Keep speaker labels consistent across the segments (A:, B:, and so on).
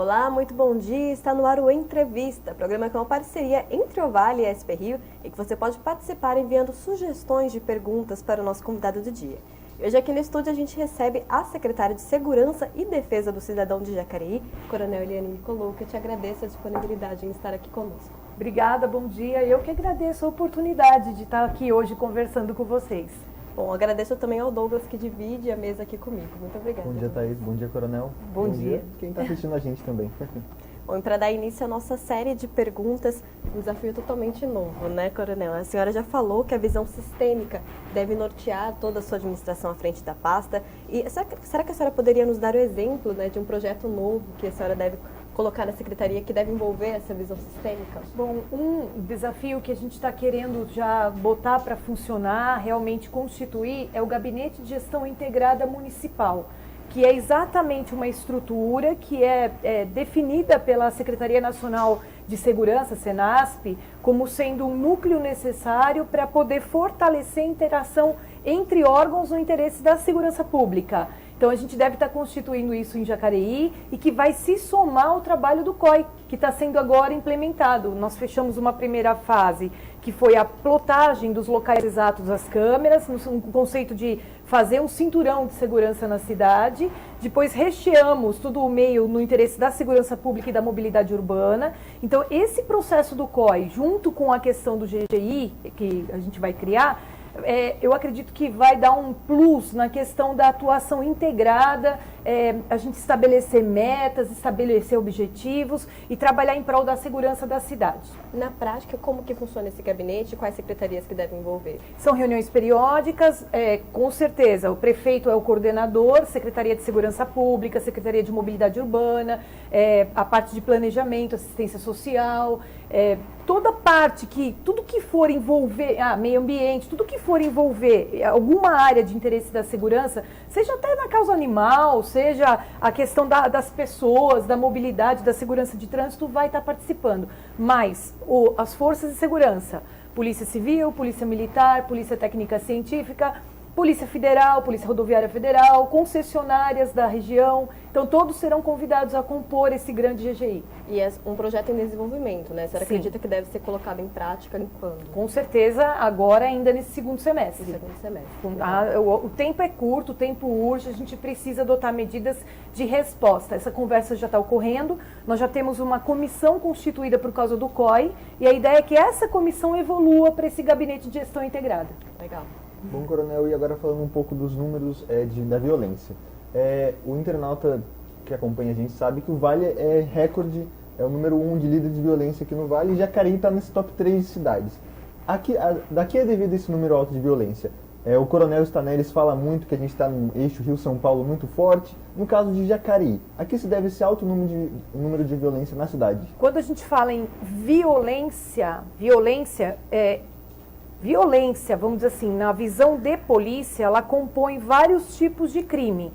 A: Olá, muito bom dia. Está no ar o Entrevista, programa que é uma parceria entre o Vale e a SP Rio e que você pode participar enviando sugestões de perguntas para o nosso convidado do dia. E hoje aqui no estúdio a gente recebe a secretária de Segurança e Defesa do Cidadão de Jacareí, Coronel Eliane Nicolou, que eu te agradeço a disponibilidade em estar aqui conosco.
B: Obrigada, bom dia. Eu que agradeço a oportunidade de estar aqui hoje conversando com vocês.
A: Bom, agradeço também ao Douglas que divide a mesa aqui comigo. Muito obrigada.
C: Bom dia, Thaís. Bom dia, Coronel.
B: Bom dia.
C: Quem está assistindo a gente também.
A: Bom, e para dar início à nossa série de perguntas, um desafio totalmente novo, né, Coronel? A senhora já falou que a visão sistêmica deve nortear toda a sua administração à frente da pasta. E será que a senhora poderia nos dar o exemplo, né, de um projeto novo que a senhora deve colocar na secretaria que deve envolver essa visão sistêmica?
B: Bom, um desafio que a gente está querendo já botar para funcionar, realmente constituir, é o Gabinete de Gestão Integrada Municipal, que é exatamente uma estrutura que é definida pela Secretaria Nacional de Segurança, Senasp, como sendo um núcleo necessário para poder fortalecer a interação entre órgãos no interesse da segurança pública. Então a gente deve estar constituindo isso em Jacareí e que vai se somar ao trabalho do COI, que está sendo agora implementado. Nós fechamos uma primeira fase, que foi a plotagem dos locais exatos das câmeras, no conceito de fazer um cinturão de segurança na cidade. Depois recheamos todo o meio no interesse da segurança pública e da mobilidade urbana. Então esse processo do COI, junto com a questão do GGI, que a gente vai criar, eu acredito que vai dar um plus na questão da atuação integrada, a gente estabelecer metas, estabelecer objetivos e trabalhar em prol da segurança da cidade.
A: Na prática, como que funciona esse gabinete? Quais secretarias que devem envolver?
B: São reuniões periódicas, com certeza, o prefeito é o coordenador, Secretaria de Segurança Pública, Secretaria de Mobilidade Urbana, a parte de planejamento, assistência social, toda parte tudo que for envolver, meio ambiente, tudo que for envolver alguma área de interesse da segurança, seja até na causa animal, seja a questão das pessoas, da mobilidade, da segurança de trânsito, vai estar participando. Mas as forças de segurança, Polícia Civil, Polícia Militar, Polícia Técnica Científica, Polícia Federal, Polícia Rodoviária Federal, concessionárias da região, então todos serão convidados a compor esse grande GGI.
A: E é um projeto em desenvolvimento, né? A senhora
B: Sim.
A: acredita que deve ser colocado em prática quando?
B: Com certeza, agora ainda nesse segundo semestre.
A: Segundo semestre.
B: O tempo é curto, o tempo urge, a gente precisa adotar medidas de resposta. Essa conversa já está ocorrendo, nós já temos uma comissão constituída por causa do COI, e a ideia é que essa comissão evolua para esse gabinete de gestão integrada.
A: Legal.
C: Bom, Coronel, e agora falando um pouco dos números da violência. O internauta que acompanha a gente sabe que o Vale é recorde, é o número 1 de líder de violência aqui no Vale, e Jacareí está nesse top 3 de cidades. Daqui é devido a esse número alto de violência. O Coronel Stanelis fala muito que a gente está no eixo Rio-São Paulo muito forte. No caso de Jacareí, a que se deve esse alto número de violência na cidade?
B: Quando a gente fala em violência, vamos dizer assim, na visão de polícia, ela compõe vários tipos de crime.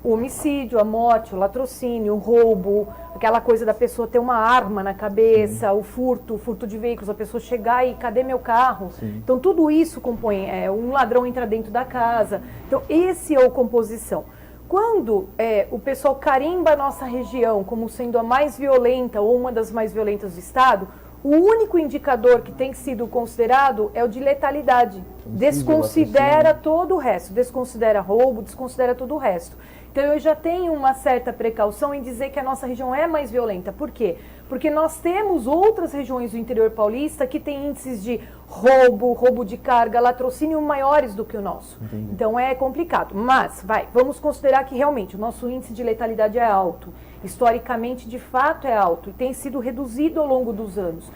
B: O homicídio, a morte, o latrocínio, o roubo, aquela coisa da pessoa ter uma arma na cabeça, o furto de veículos, a pessoa chegar e cadê meu carro?
C: Sim.
B: Então tudo isso compõe, um ladrão entra dentro da casa. Então esse é a composição. Quando o pessoal carimba a nossa região como sendo a mais violenta ou uma das mais violentas do estado, o único indicador que tem sido considerado é o de letalidade. Desconsidera todo o resto, desconsidera roubo, desconsidera todo o resto. Então eu já tenho uma certa precaução em dizer que a nossa região é mais violenta. Por quê? Porque nós temos outras regiões do interior paulista que têm índices de roubo de carga, latrocínio maiores do que o nosso.
C: Entendi.
B: Então é complicado. Mas, vamos considerar que realmente o nosso índice de letalidade é alto. Historicamente, de fato, é alto e tem sido reduzido ao longo dos anos.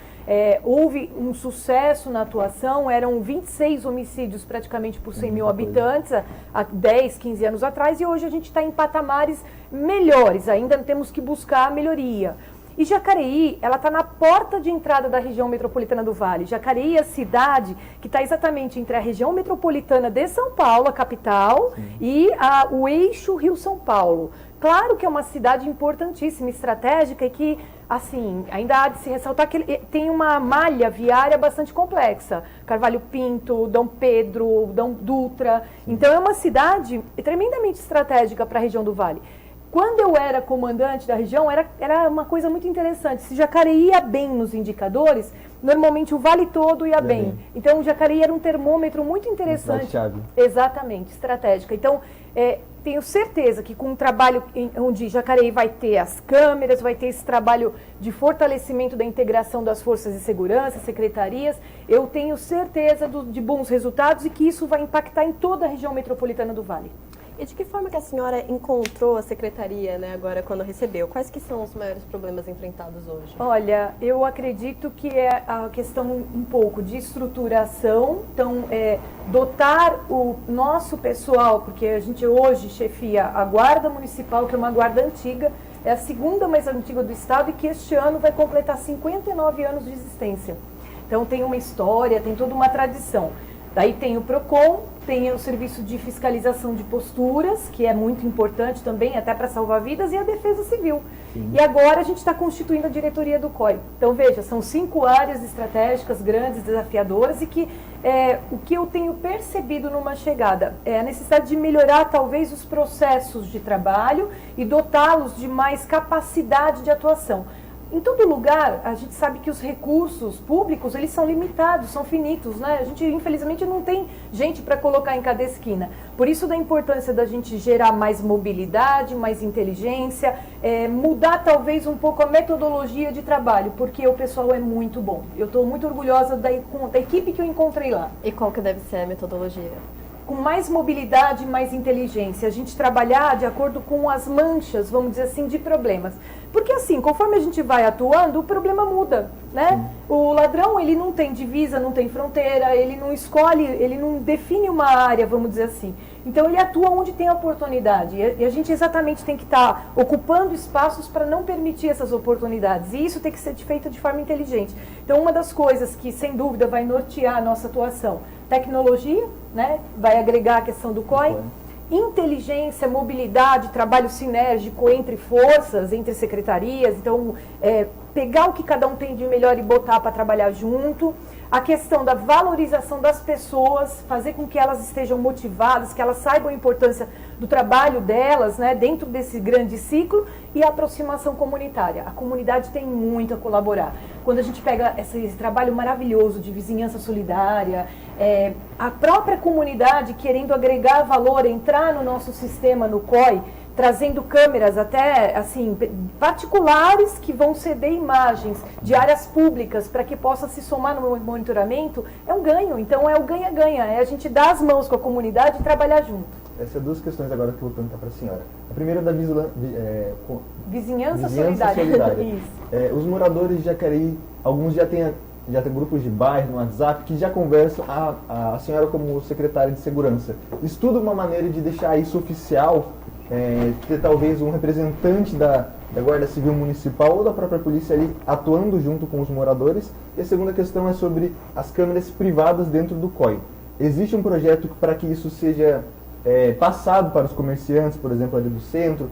B: Houve um sucesso na atuação, eram 26 homicídios praticamente por 100 mil habitantes há 10, 15 anos atrás, e hoje a gente está em patamares melhores, ainda temos que buscar a melhoria. E Jacareí, ela está na porta de entrada da região metropolitana do Vale. Jacareí é a cidade que está exatamente entre a região metropolitana de São Paulo, a capital, e o eixo Rio-São Paulo. Claro que é uma cidade importantíssima, estratégica, e que, assim, ainda há de se ressaltar que ele tem uma malha viária bastante complexa. Carvalho Pinto, Dom Pedro, Dom Dutra. Então é uma cidade tremendamente estratégica para a região do Vale. Quando eu era comandante da região, era uma coisa muito interessante. Se Jacareí ia bem nos indicadores, normalmente o vale todo ia bem. Então, o Jacareí era um termômetro muito interessante. Exatamente, estratégica. Então, tenho certeza que com um trabalho onde Jacareí vai ter as câmeras, vai ter esse trabalho de fortalecimento da integração das forças de segurança, secretarias, eu tenho certeza de bons resultados e que isso vai impactar em toda a região metropolitana do Vale.
A: E de que forma que a senhora encontrou a secretaria, né, agora quando recebeu? Quais que são os maiores problemas enfrentados hoje?
B: Olha, eu acredito que é a questão um pouco de estruturação, então dotar o nosso pessoal, porque a gente hoje chefia a Guarda Municipal, que é uma guarda antiga, é a segunda mais antiga do estado e que este ano vai completar 59 anos de existência. Então tem uma história, tem toda uma tradição. Daí tem o PROCON, tem o serviço de fiscalização de posturas, que é muito importante também, até para salvar vidas, e a Defesa Civil. Sim. E agora a gente está constituindo a diretoria do COI. Então, veja, são 5 áreas estratégicas grandes, desafiadoras, e que o que eu tenho percebido numa chegada é a necessidade de melhorar, talvez, os processos de trabalho e dotá-los de mais capacidade de atuação. Em todo lugar, a gente sabe que os recursos públicos, eles são limitados, são finitos, né? A gente, infelizmente, não tem gente para colocar em cada esquina. Por isso, da importância da gente gerar mais mobilidade, mais inteligência, mudar, talvez, um pouco a metodologia de trabalho, porque o pessoal é muito bom. Eu estou muito orgulhosa da equipe que eu encontrei lá.
A: E qual que deve ser a metodologia?
B: Com mais mobilidade, mais inteligência, a gente trabalhar de acordo com as manchas, vamos dizer assim, de problemas. Porque assim, conforme a gente vai atuando, o problema muda, né? O ladrão, ele não tem divisa, não tem fronteira, ele não escolhe, ele não define uma área, vamos dizer assim. Então ele atua onde tem oportunidade. E a gente exatamente tem que estar ocupando espaços para não permitir essas oportunidades. E isso tem que ser feito de forma inteligente. Então uma das coisas que, sem dúvida, vai nortear a nossa atuação, tecnologia, né? Vai agregar a questão do COI. Inteligência, mobilidade, trabalho sinérgico entre forças, entre secretarias, então pegar o que cada um tem de melhor e botar para trabalhar junto. A questão da valorização das pessoas, fazer com que elas estejam motivadas, que elas saibam a importância do trabalho delas, né, dentro desse grande ciclo, e a aproximação comunitária. A comunidade tem muito a colaborar. Quando a gente pega esse trabalho maravilhoso de vizinhança solidária, a própria comunidade querendo agregar valor, entrar no nosso sistema, no COI, trazendo câmeras até assim particulares que vão ceder imagens de áreas públicas para que possa se somar no monitoramento, é um ganho. Então é o ganha-ganha, é a gente dar as mãos com a comunidade e trabalhar junto.
C: Essas são 2 questões agora que eu vou perguntar para a senhora. A primeira é da
B: vizinhança solidária.
C: Isso. Os moradores de Jacareí, alguns já têm grupos de bairro no WhatsApp que já conversam. A senhora, como secretária de segurança, estuda uma maneira de deixar isso oficial, ter talvez um representante da Guarda Civil Municipal ou da própria polícia ali atuando junto com os moradores. E a segunda questão é sobre as câmeras privadas dentro do COI. Existe um projeto para que isso seja passado para os comerciantes, por exemplo, ali do centro,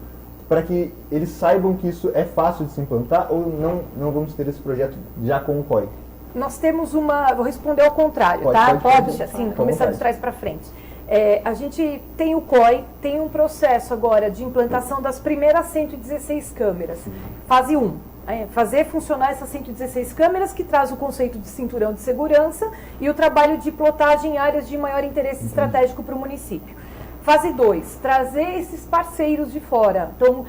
C: para que eles saibam que isso é fácil de se implantar, ou não vamos ter esse projeto já com o COI?
B: Nós temos vou responder ao contrário, tá? Pode assim, começar de trás para frente. A gente tem o COI, tem um processo agora de implantação das primeiras 116 câmeras, fase 1. Fazer funcionar essas 116 câmeras, que traz o conceito de cinturão de segurança e o trabalho de plotagem em áreas de maior interesse estratégico para o município. Fase 2, trazer esses parceiros de fora. Então,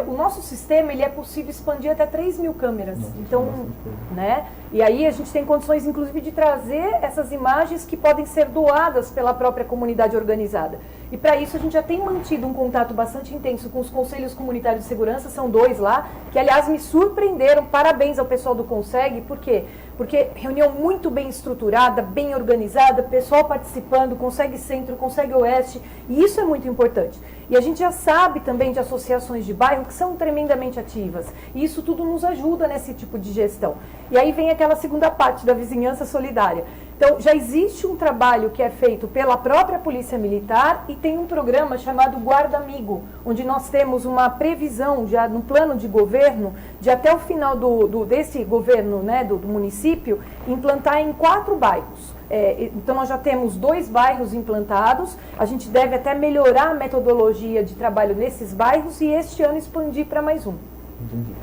B: o nosso sistema, ele é possível expandir até 3.000 câmeras. Então, né? E aí a gente tem condições, inclusive, de trazer essas imagens que podem ser doadas pela própria comunidade organizada. E para isso a gente já tem mantido um contato bastante intenso com os conselhos comunitários de segurança, são 2 lá, que aliás me surpreenderam. Parabéns ao pessoal do Conseg, por quê? Porque reunião muito bem estruturada, bem organizada, pessoal participando, Conseg Centro, Conseg Oeste, e isso é muito importante. E a gente já sabe também de associações de bairro que são tremendamente ativas, e isso tudo nos ajuda nesse tipo de gestão. E aí vem aquela segunda parte da vizinhança solidária. Então, já existe um trabalho que é feito pela própria Polícia Militar e tem um programa chamado Guarda Amigo, onde nós temos uma previsão já no plano de governo, de até o final desse governo, né, do município, implantar em 4 bairros. Então nós já temos 2 bairros implantados, a gente deve até melhorar a metodologia de trabalho nesses bairros e este ano expandir para mais um.
C: Entendi.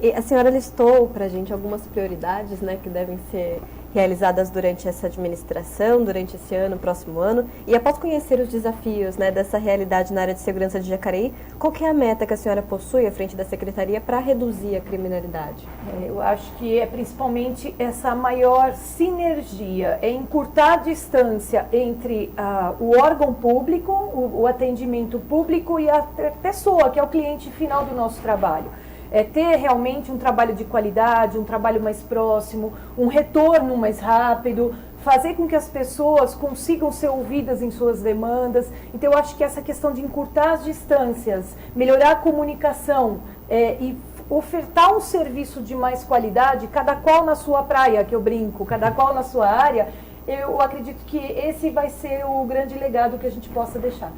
A: E a senhora listou para a gente algumas prioridades, né, que devem ser realizadas durante essa administração, durante esse ano, próximo ano. E após conhecer os desafios, né, dessa realidade na área de segurança de Jacareí, qual que é a meta que a senhora possui à frente da Secretaria para reduzir a criminalidade?
B: Eu acho que é principalmente essa maior sinergia, é encurtar a distância entre o órgão público, o atendimento público e a pessoa, que é o cliente final do nosso trabalho. É ter realmente um trabalho de qualidade, um trabalho mais próximo, um retorno mais rápido, fazer com que as pessoas consigam ser ouvidas em suas demandas. Então, eu acho que essa questão de encurtar as distâncias, melhorar a comunicação e ofertar um serviço de mais qualidade, cada qual na sua praia, que eu brinco, cada qual na sua área, eu acredito que esse vai ser o grande legado que a gente possa deixar.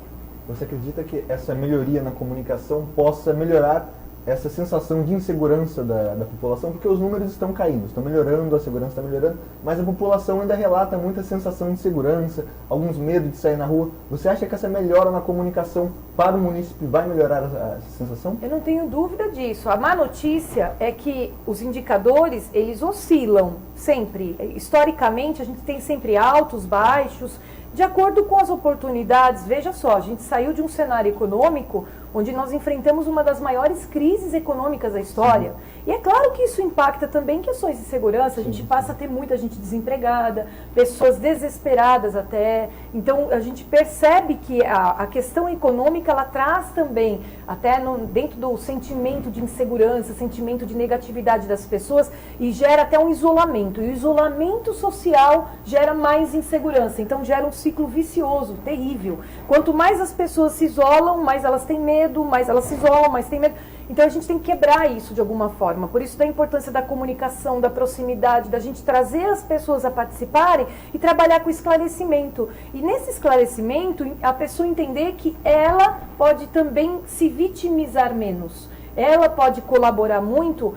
C: Você acredita que essa melhoria na comunicação possa melhorar essa sensação de insegurança da população? Porque os números estão caindo, estão melhorando, a segurança está melhorando, mas a população ainda relata muita sensação de insegurança, alguns medos de sair na rua. Você acha que essa melhora na comunicação para o município vai melhorar essa sensação?
B: Eu não tenho dúvida disso. A má notícia é que os indicadores, eles oscilam sempre. Historicamente, a gente tem sempre altos, baixos, de acordo com as oportunidades. Veja só, a gente saiu de um cenário econômico onde nós enfrentamos uma das maiores crises econômicas da história. E é claro que isso impacta também questões de segurança. A gente passa a ter muita gente desempregada, pessoas desesperadas até. Então, a gente percebe que a questão econômica, ela traz também, até dentro do sentimento de insegurança, sentimento de negatividade das pessoas, e gera até um isolamento. E o isolamento social gera mais insegurança. Então, gera um ciclo vicioso, terrível. Quanto mais as pessoas se isolam, mais elas têm medo, mais elas se isolam, mais têm medo. Então a gente tem que quebrar isso de alguma forma. Por isso da importância da comunicação, da proximidade, da gente trazer as pessoas a participarem e trabalhar com esclarecimento. E nesse esclarecimento, a pessoa entender que ela pode também se vitimizar menos. Ela pode colaborar muito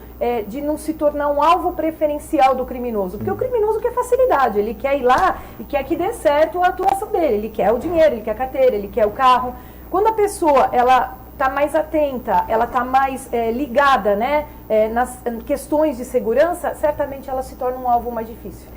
B: de não se tornar um alvo preferencial do criminoso. Porque o criminoso quer facilidade, ele quer ir lá e quer que dê certo a atuação dele. Ele quer o dinheiro, ele quer a carteira, ele quer o carro. Quando a pessoa, ela está mais atenta, ela está mais ligada, né, nas questões de segurança, certamente ela se torna um alvo mais difícil.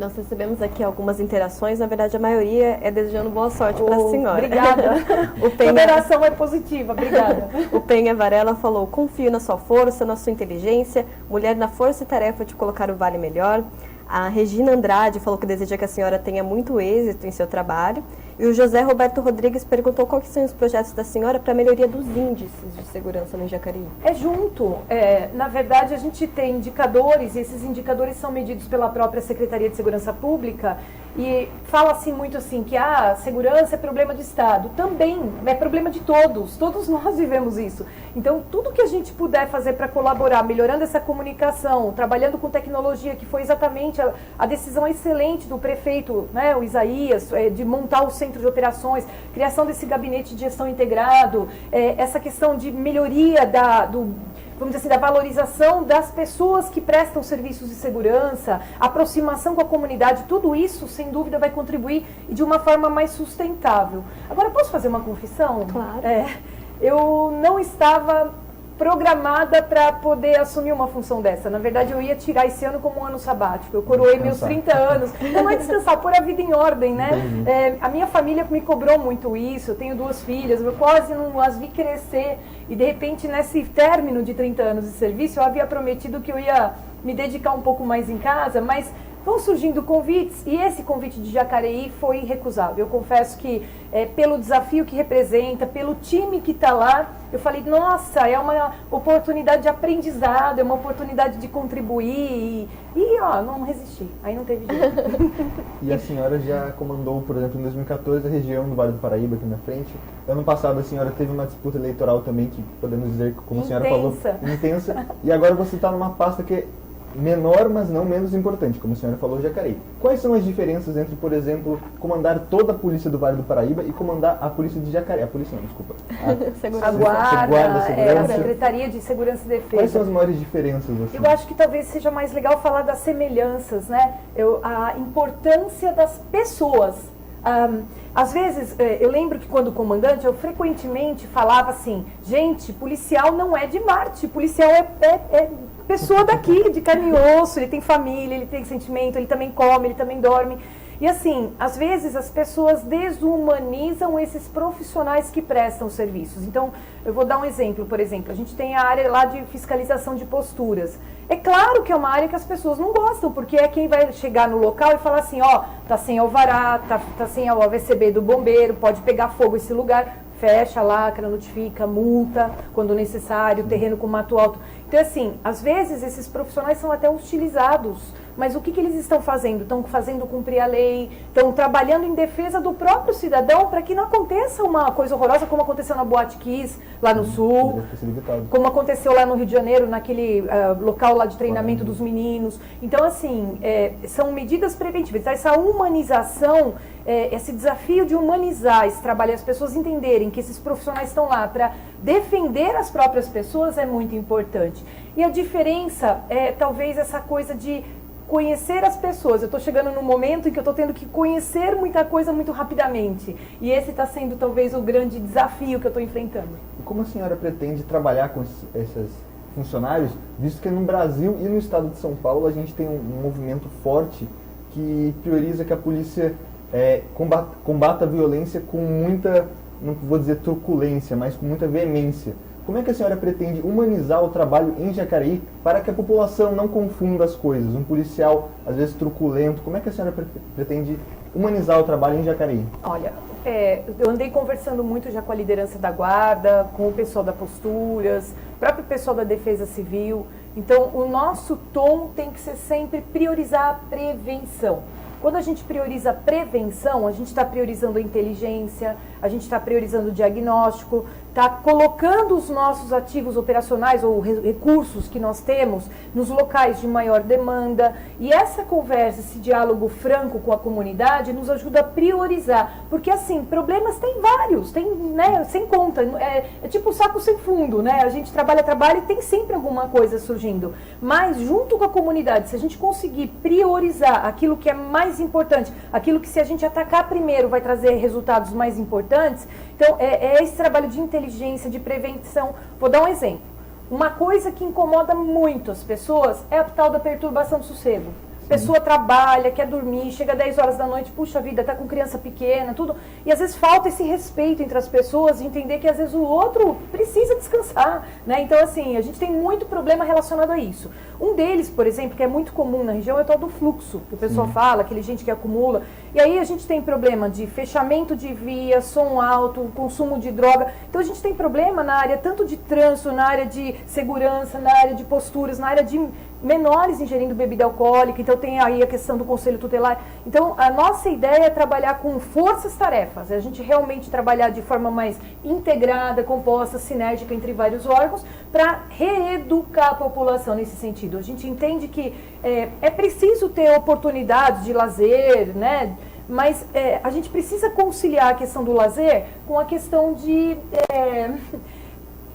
A: Nós recebemos aqui algumas interações, na verdade a maioria é desejando boa sorte para a senhora.
B: Obrigada. A moderação é positiva, obrigada.
A: O Penha Varela falou: confio na sua força, na sua inteligência, mulher na força e tarefa de colocar o vale melhor. A Regina Andrade falou que deseja que a senhora tenha muito êxito em seu trabalho. E o José Roberto Rodrigues perguntou quais são os projetos da senhora para a melhoria dos índices de segurança no Jacareí.
B: É junto. Na verdade, a gente tem indicadores, e esses indicadores são medidos pela própria Secretaria de Segurança Pública, e fala-se muito assim que a segurança é problema do Estado. Também é problema de todos nós vivemos isso. Então, tudo que a gente puder fazer para colaborar, melhorando essa comunicação, trabalhando com tecnologia, que foi exatamente a decisão excelente do prefeito, né, o Isaías, de montar o centro de operações, criação desse gabinete de gestão integrado, essa questão de melhoria vamos dizer assim, da valorização das pessoas que prestam serviços de segurança, aproximação com a comunidade, tudo isso, sem dúvida, vai contribuir de uma forma mais sustentável. Agora, posso fazer uma confissão?
A: Claro.
B: Eu não estava programada para poder assumir uma função dessa. Na verdade, eu ia tirar esse ano como um ano sabático. Eu coroei meus 30 anos. Não é descansar, pôr a vida em ordem, né? A minha família me cobrou muito isso. Eu tenho 2 filhas, eu quase não as vi crescer. E, de repente, nesse término de 30 anos de serviço, eu havia prometido que eu ia me dedicar um pouco mais em casa, mas vão surgindo convites, e esse convite de Jacareí foi irrecusável. Eu confesso que, pelo desafio que representa, pelo time que está lá, eu falei, nossa, é uma oportunidade de aprendizado, é uma oportunidade de contribuir, não resisti, aí não teve jeito.
C: E a senhora já comandou, por exemplo, em 2014, a região do Vale do Paraíba, aqui na frente. Ano passado a senhora teve uma disputa eleitoral também, que podemos dizer, como a senhora falou, intensa. E agora você está numa pasta que menor, mas não menos importante, como a senhora falou, Jacareí. Quais são as diferenças entre, por exemplo, comandar toda a polícia do Vale do Paraíba e comandar a polícia de Jacareí? A polícia não, desculpa.
B: A guarda, a Secretaria de Segurança e Defesa.
C: Quais são as maiores diferenças? Assim?
B: Eu acho que talvez seja mais legal falar das semelhanças, né? A importância das pessoas. Às vezes, eu lembro que quando comandante, eu frequentemente falava assim, gente, policial não é de Marte, policial é pessoa daqui, de carne e osso, ele tem família, ele tem sentimento, ele também come, ele também dorme. E assim, às vezes as pessoas desumanizam esses profissionais que prestam serviços. Então, eu vou dar um exemplo, por exemplo, a gente tem a área lá de fiscalização de posturas. É claro que é uma área que as pessoas não gostam, porque é quem vai chegar no local e falar assim, ó, tá sem alvará, tá sem o AVCB do bombeiro, pode pegar fogo esse lugar, fecha, lacra, notifica, multa, quando necessário, terreno com mato alto. Então, assim, às vezes esses profissionais são até hostilizados, mas o que eles estão fazendo? Estão fazendo cumprir a lei, estão trabalhando em defesa do próprio cidadão para que não aconteça uma coisa horrorosa como aconteceu na Boate Kiss, lá no Sul, como aconteceu lá no Rio de Janeiro, naquele local lá de treinamento dos meninos. Então, assim, são medidas preventivas. Então, essa humanização, esse desafio de humanizar esse trabalho, as pessoas entenderem que esses profissionais estão lá para defender as próprias pessoas é muito importante. E a diferença é talvez essa coisa de conhecer as pessoas. Eu estou chegando num momento em que eu estou tendo que conhecer muita coisa muito rapidamente. E esse está sendo talvez o grande desafio que eu estou enfrentando.
C: E como a senhora pretende trabalhar com esses funcionários, visto que no Brasil e no estado de São Paulo a gente tem um movimento forte que prioriza que a polícia combata a violência com muita, não vou dizer truculência, mas com muita veemência. Como é que a senhora pretende humanizar o trabalho em Jacareí para que a população não confunda as coisas? Um policial, às vezes, truculento. Como é que a senhora pretende humanizar o trabalho em Jacareí?
B: Olha, eu andei conversando muito já com a liderança da guarda, com o pessoal da Posturas, o próprio pessoal da Defesa Civil. Então, o nosso tom tem que ser sempre priorizar a prevenção. Quando a gente prioriza a prevenção, a gente está priorizando a inteligência, a gente está priorizando o diagnóstico, está colocando os nossos ativos operacionais ou recursos que nós temos nos locais de maior demanda. E essa conversa, esse diálogo franco com a comunidade nos ajuda a priorizar. Porque assim, problemas tem vários, tem, né, sem conta. É tipo saco sem fundo, né? A gente trabalha e tem sempre alguma coisa surgindo. Mas junto com a comunidade, se a gente conseguir priorizar aquilo que é mais importante, aquilo que se a gente atacar primeiro vai trazer resultados mais importantes, então é esse trabalho de inteligência, de prevenção. Vou dar um exemplo. Uma coisa que incomoda muito as pessoas é a tal da perturbação do sossego. A pessoa trabalha, quer dormir, chega 10 horas da noite, puxa vida, tá com criança pequena, tudo. E às vezes falta esse respeito entre as pessoas, de entender que às vezes o outro precisa descansar, né? Então, assim, a gente tem muito problema relacionado a isso. Um deles, por exemplo, que é muito comum na região, é o tal do fluxo, que o pessoal fala, aquele gente que acumula. E aí a gente tem problema de fechamento de via, som alto, consumo de droga. Então a gente tem problema na área tanto de trânsito, na área de segurança, na área de posturas, na área de menores ingerindo bebida alcoólica. Então tem aí a questão do conselho tutelar. Então a nossa ideia é trabalhar com forças-tarefas, a gente realmente trabalhar de forma mais integrada, composta, sinérgica entre vários órgãos, para reeducar a população nesse sentido. A gente entende que é preciso ter oportunidades de lazer, né? Mas a gente precisa conciliar a questão do lazer com a questão de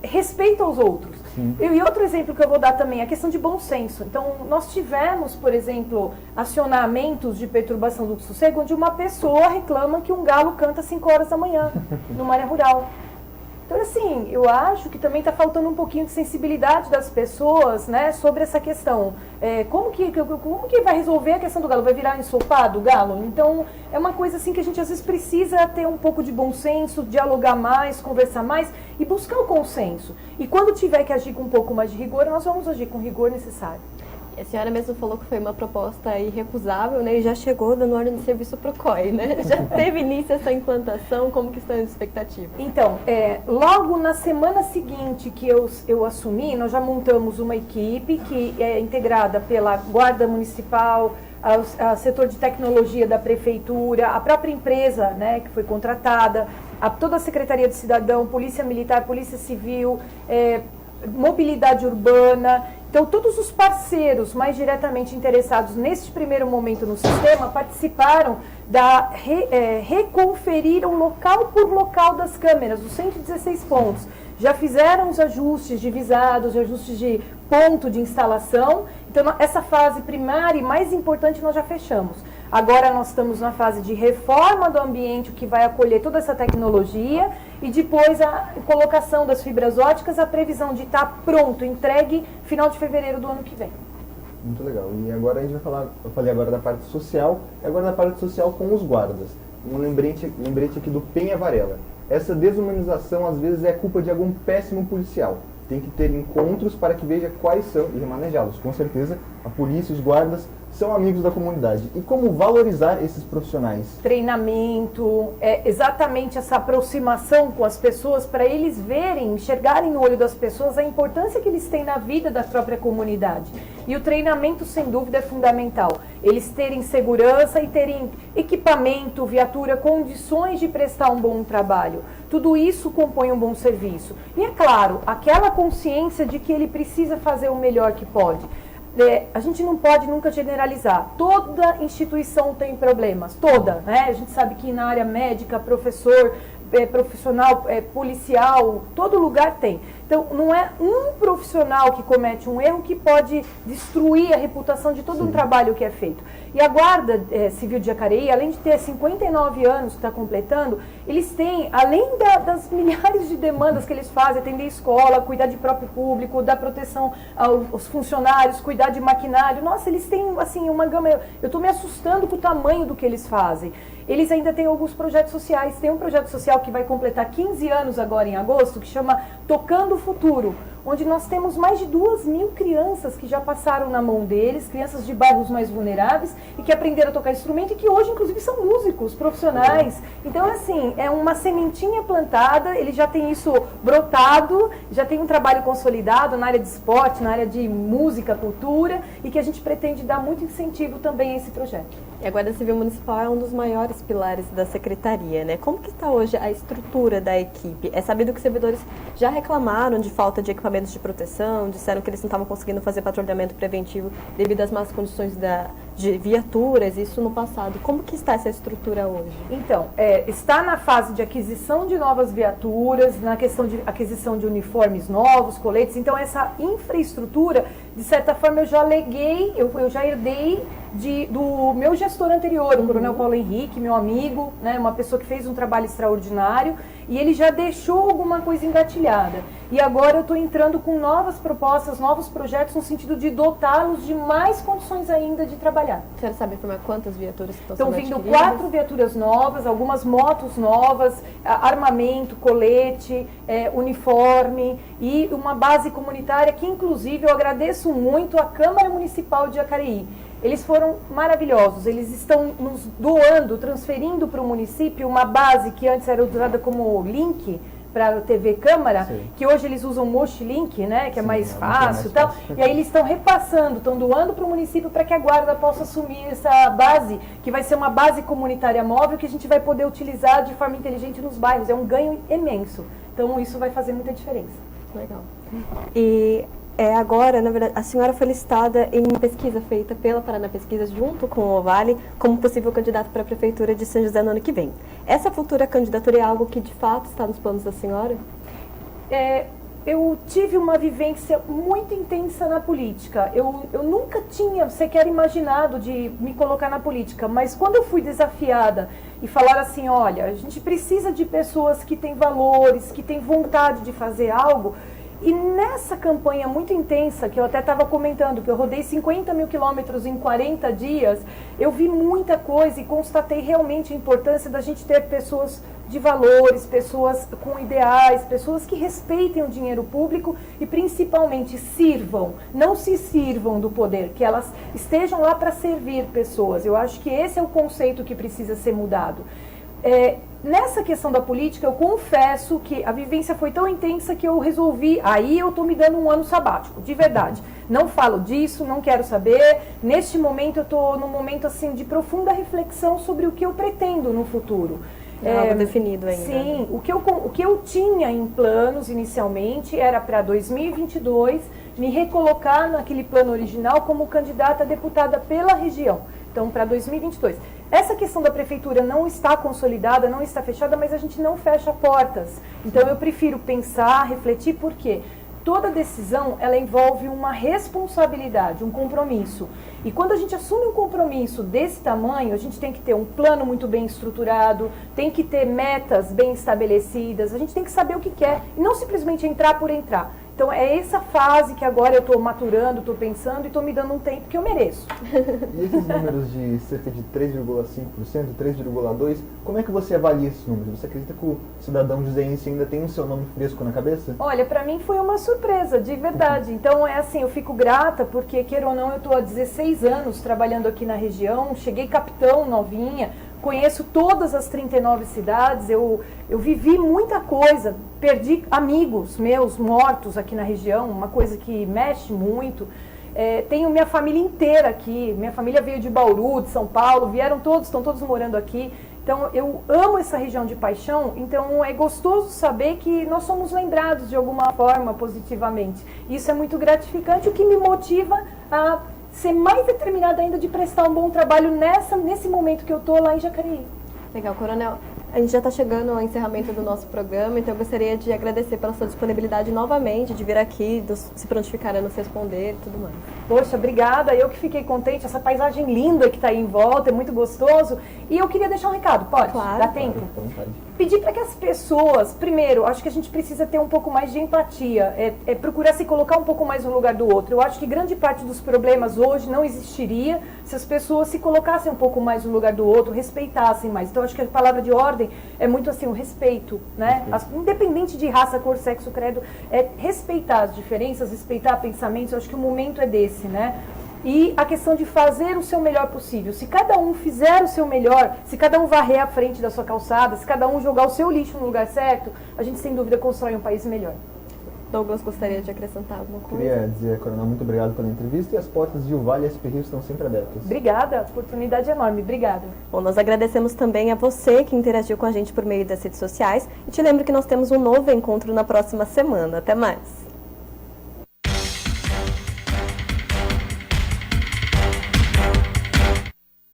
B: respeito aos outros. E outro exemplo que eu vou dar também é a questão de bom senso. Então, nós tivemos, por exemplo, acionamentos de perturbação do sossego onde uma pessoa reclama que um galo canta às 5 horas da manhã, numa área rural. Então, assim, eu acho que também está faltando um pouquinho de sensibilidade das pessoas, né, sobre essa questão. Como que vai resolver a questão do galo? Vai virar ensopado o galo? Então, é uma coisa assim que a gente às vezes precisa ter um pouco de bom senso, dialogar mais, conversar mais e buscar o consenso. E quando tiver que agir com um pouco mais de rigor, nós vamos agir com o rigor necessário.
A: E a senhora mesmo falou que foi uma proposta irrecusável, né? E já chegou dando ordem de serviço para o COI, né? Já teve início essa implantação, como que estão as expectativas?
B: Então, logo na semana seguinte que eu assumi, nós já montamos uma equipe que é integrada pela Guarda Municipal, o setor de tecnologia da Prefeitura, a própria empresa, né, que foi contratada, toda a Secretaria de Cidadão, Polícia Militar, Polícia Civil, Mobilidade Urbana. Então, todos os parceiros mais diretamente interessados neste primeiro momento no sistema participaram reconferiram local por local das câmeras, os 116 pontos. Já fizeram os ajustes de visados, ajustes de ponto de instalação. Então, essa fase primária e mais importante nós já fechamos. Agora nós estamos na fase de reforma do ambiente, que vai acolher toda essa tecnologia, e depois a colocação das fibras óticas, a previsão de estar pronto, entregue, final de fevereiro do ano que vem.
C: Muito legal. E agora a gente vai falar, eu falei agora da parte social, e agora da parte social com os guardas. Um lembrete aqui do Penha Varela. Essa desumanização às vezes é culpa de algum péssimo policial. Tem que ter encontros para que veja quais são e remanejá-los. Com certeza, a polícia e os guardas são amigos da comunidade. E como valorizar esses profissionais?
B: Treinamento, exatamente essa aproximação com as pessoas, para eles verem, enxergarem no olho das pessoas a importância que eles têm na vida da própria comunidade. E o treinamento, sem dúvida, é fundamental. Eles terem segurança e terem equipamento, viatura, condições de prestar um bom trabalho. Tudo isso compõe um bom serviço. E, é claro, aquela consciência de que ele precisa fazer o melhor que pode. A gente não pode nunca generalizar. Toda instituição tem problemas, toda, né? A gente sabe que na área médica, professor, profissional, policial, todo lugar tem. Então, não é um profissional que comete um erro que pode destruir a reputação de todo um trabalho que é feito. E a Guarda Civil de Jacareí, além de ter 59 anos que está completando, eles têm, além das milhares de demandas que eles fazem, atender escola, cuidar de próprio público, dar proteção aos funcionários, cuidar de maquinário. Nossa, eles têm assim, uma gama. Eu estou me assustando com o tamanho do que eles fazem. Eles ainda têm alguns projetos sociais. Tem um projeto social que vai completar 15 anos agora em agosto, que chama Tocando o Futuro, onde nós temos mais de 2.000 crianças que já passaram na mão deles, crianças de bairros mais vulneráveis e que aprenderam a tocar instrumento e que hoje, inclusive, são músicos profissionais. Então, assim, é uma sementinha plantada, ele já tem isso brotado, já tem um trabalho consolidado na área de esporte, na área de música, cultura, e que a gente pretende dar muito incentivo também a esse projeto.
A: E a Guarda Civil Municipal é um dos maiores pilares da Secretaria, né? Como que está hoje a estrutura da equipe? É sabido que os servidores já reclamaram de falta de equipamentos de proteção, disseram que eles não estavam conseguindo fazer patrulhamento preventivo devido às más condições de viaturas, isso no passado. Como que está essa estrutura hoje?
B: Então, está na fase de aquisição de novas viaturas, na questão de aquisição de uniformes novos, coletes. Então, essa infraestrutura, de certa forma, eu já leguei, eu já herdei do meu gestor anterior, o Coronel Paulo Henrique, meu amigo, né, uma pessoa que fez um trabalho extraordinário, e ele já deixou alguma coisa engatilhada. E agora eu estou entrando com novas propostas, novos projetos, no sentido de dotá-los de mais condições ainda de trabalhar.
A: A senhora sabe informar quantas viaturas estão sendo
B: vindo
A: adquiridas?
B: 4 viaturas novas, algumas motos novas, armamento, colete, uniforme e uma base comunitária que, inclusive, eu agradeço muito à Câmara Municipal de Jacareí. Eles foram maravilhosos, eles estão nos doando, transferindo para o município uma base que antes era usada como link para a TV Câmara, que hoje eles usam o Mochilink, né, que é mais fácil e tal, e aí eles estão repassando, estão doando para o município para que a Guarda possa assumir essa base, que vai ser uma base comunitária móvel que a gente vai poder utilizar de forma inteligente nos bairros, é um ganho imenso, então isso vai fazer muita diferença.
A: Legal. E agora, na verdade, a senhora foi listada em uma pesquisa feita pela Paraná Pesquisas junto com o Ovale como possível candidato para a Prefeitura de São José no ano que vem. Essa futura candidatura é algo que de fato está nos planos da senhora?
B: Eu tive uma vivência muito intensa na política. Eu nunca tinha sequer imaginado de me colocar na política, mas quando eu fui desafiada e falaram assim, olha, a gente precisa de pessoas que têm valores, que têm vontade de fazer algo. E nessa campanha muito intensa, que eu até estava comentando, que eu rodei 50 mil quilômetros em 40 dias, eu vi muita coisa e constatei realmente a importância da gente ter pessoas de valores, pessoas com ideais, pessoas que respeitem o dinheiro público e principalmente sirvam, não se sirvam do poder, que elas estejam lá para servir pessoas. Eu acho que esse é o conceito que precisa ser mudado. Nessa questão da política, eu confesso que a vivência foi tão intensa que eu resolvi, aí eu estou me dando um ano sabático, de verdade. Não falo disso, não quero saber. Neste momento, eu estou num momento assim, de profunda reflexão sobre o que eu pretendo no futuro.
A: Algo definido ainda.
B: Sim, o que eu tinha em planos inicialmente era para 2022 me recolocar naquele plano original como candidata a deputada pela região. Então, para 2022. Essa questão da prefeitura não está consolidada, não está fechada, mas a gente não fecha portas. Então, eu prefiro pensar, refletir, por quê? Toda decisão, ela envolve uma responsabilidade, um compromisso. E quando a gente assume um compromisso desse tamanho, a gente tem que ter um plano muito bem estruturado, tem que ter metas bem estabelecidas, a gente tem que saber o que quer e não simplesmente entrar por entrar. Então é essa fase que agora eu estou maturando, estou pensando e estou me dando um tempo que eu mereço.
C: E esses números de cerca de 3,5%, 3,2%, como é que você avalia esses números? Você acredita que o cidadão joseense ainda tem o seu nome fresco na cabeça?
B: Olha, para mim foi uma surpresa, de verdade. Então é assim, eu fico grata porque, queira ou não, eu estou há 16 anos trabalhando aqui na região, cheguei capitão novinha, conheço todas as 39 cidades, eu vivi muita coisa, perdi amigos meus mortos aqui na região, uma coisa que mexe muito. Tenho minha família inteira aqui, minha família veio de Bauru, de São Paulo, vieram todos, estão todos morando aqui. Então eu amo essa região de paixão, então é gostoso saber que nós somos lembrados de alguma forma positivamente. Isso é muito gratificante, o que me motiva a ser mais determinada ainda de prestar um bom trabalho nesse momento que eu estou lá em Jacareí.
A: Legal, Coronel. A gente já está chegando ao encerramento do nosso programa, então eu gostaria de agradecer pela sua disponibilidade novamente, de vir aqui, se prontificar a nos responder e tudo mais.
B: Poxa, obrigada, eu que fiquei contente, essa paisagem linda que está aí em volta, é muito gostoso. E eu queria deixar um recado, pode?
A: Claro.
B: Dá tempo?
C: Claro,
B: Pedir para que as pessoas, primeiro, acho que a gente precisa ter um pouco mais de empatia, procurar se colocar um pouco mais no lugar do outro. Eu acho que grande parte dos problemas hoje não existiria se as pessoas se colocassem um pouco mais no lugar do outro, respeitassem mais. Então, acho que a palavra de ordem é muito assim, o respeito, né? Independente de raça, cor, sexo, credo, é respeitar as diferenças, respeitar pensamentos. Eu acho que o momento é desse, né? E a questão de fazer o seu melhor possível. Se cada um fizer o seu melhor, se cada um varrer à frente da sua calçada, se cada um jogar o seu lixo no lugar certo, a gente sem dúvida constrói um país melhor.
A: Douglas, gostaria de acrescentar alguma coisa?
C: Queria dizer, Coronel, muito obrigado pela entrevista e as portas de Uvalhe SP Rio estão sempre abertas.
B: Obrigada, oportunidade enorme, obrigada.
A: Bom, nós agradecemos também a você que interagiu com a gente por meio das redes sociais e te lembro que nós temos um novo encontro na próxima semana. Até mais!